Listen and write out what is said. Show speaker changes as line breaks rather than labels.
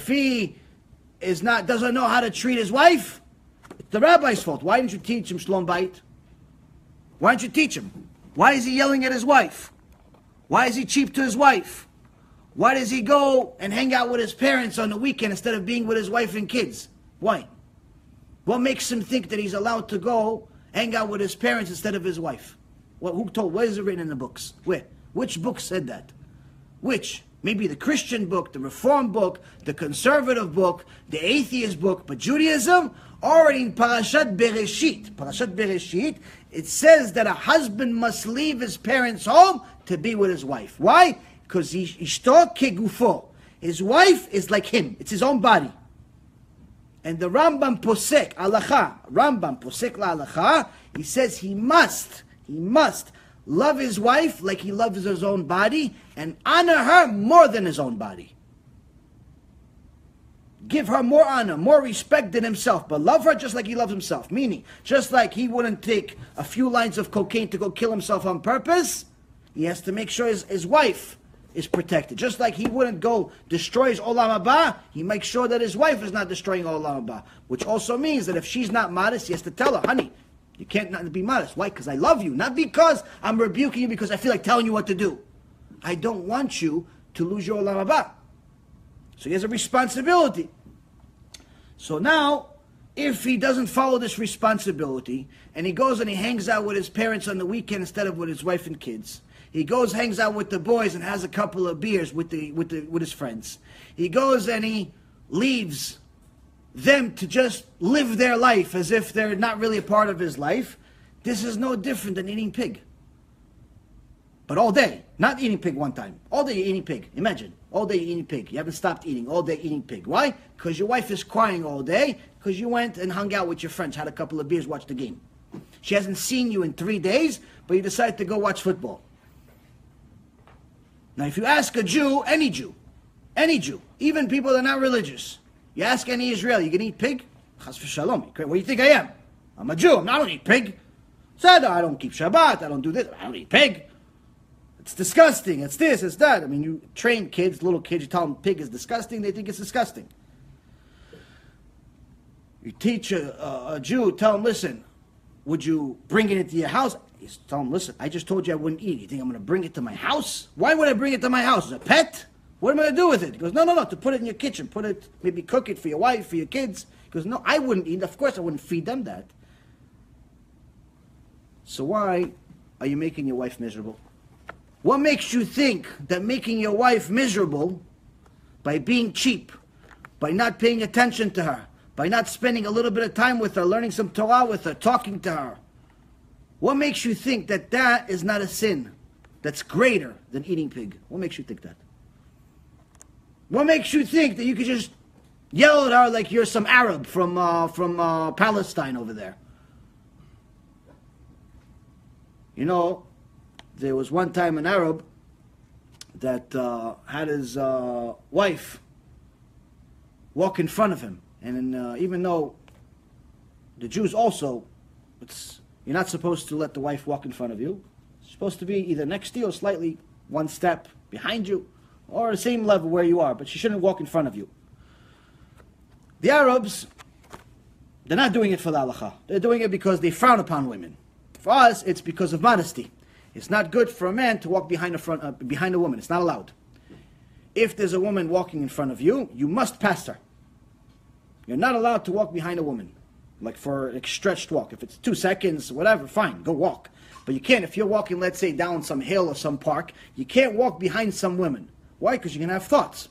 if he doesn't know how to treat his wife, it's the rabbi's fault. Why didn't you teach him Shalom Bayit? Why didn't you teach him? Why is he yelling at his wife? Why is he cheap to his wife? Why does he go and hang out with his parents on the weekend instead of being with his wife and kids? Why? What makes him think that he's allowed to go hang out with his parents instead of his wife? Who told? Where is it written in the books? Where? Which book said that? Which? Maybe the Christian book, the Reform book, the conservative book, the atheist book, but Judaism, already in Parashat Bereshit, it says that a husband must leave his parents' home to be with his wife. Why? Because ishto kegufo. His wife is like him. It's his own body. And the Rambam posek, la halacha, he says he must love his wife like he loves his own body and honor her more than his own body. Give her more honor, more respect than himself, but love her just like he loves himself. Meaning, just like he wouldn't take a few lines of cocaine to go kill himself on purpose, he has to make sure his wife is protected. Just like he wouldn't go destroy his olam haba, he makes sure that his wife is not destroying olam haba. Which also means that if she's not modest, he has to tell her, honey, you can't not be modest. Why? Because I love you. Not because I'm rebuking you because I feel like telling you what to do. I don't want you to lose your olam haba. So he has a responsibility. So now, if he doesn't follow this responsibility, and he goes and he hangs out with his parents on the weekend instead of with his wife and kids, he goes, hangs out with the boys and has a couple of beers with his friends. He goes and he leaves them to just live their life as if they're not really a part of his life. This is no different than eating pig. But all day, not eating pig one time. All day you're eating pig. Imagine, all day you're eating pig. You haven't stopped eating, all day eating pig. Why? Because your wife is crying all day, because you went and hung out with your friends, had a couple of beers, watched the game. She hasn't seen you in 3 days, but you decided to go watch football. Now if you ask a Jew, any Jew, even people that are not religious, you ask any Israeli, you can eat pig? Chas v'shalom. What do you think I am? I'm a Jew. I don't eat pig. Seder, I don't keep Shabbat. I don't do this. I don't eat pig. It's disgusting. It's this, it's that. I mean, you train kids, little kids, you tell them pig is disgusting, they think it's disgusting. You teach a Jew, tell him, listen, would you bring it into your house? You tell him, listen, I just told you I wouldn't eat it. You think I'm going to bring it to my house? Why would I bring it to my house? As a pet? What am I going to do with it? He goes, no, to put it in your kitchen. Put it, maybe cook it for your wife, for your kids. He goes, no, I wouldn't eat it. Of course I wouldn't feed them that. So why are you making your wife miserable? What makes you think that making your wife miserable by being cheap, by not paying attention to her, by not spending a little bit of time with her, learning some Torah with her, talking to her, what makes you think that that is not a sin that's greater than eating pig? What makes you think that? What makes you think that you could just yell at her like you're some Arab from Palestine over there? You know, there was one time an Arab that had his wife walk in front of him. And even though the Jews also, you're not supposed to let the wife walk in front of you. It's supposed to be either next to you or slightly one step behind you, or the same level where you are, but she shouldn't walk in front of you. The Arabs, they're not doing it for the halacha. They're doing it because they frown upon women. For us, it's because of modesty. It's not good for a man to walk behind a woman. It's not allowed. If there's a woman walking in front of you, you must pass her. You're not allowed to walk behind a woman, like for a stretched walk. If it's 2 seconds, whatever, fine, go walk. But you can't, if you're walking, let's say, down some hill or some park, you can't walk behind some women. Why? Because you're going to have thoughts.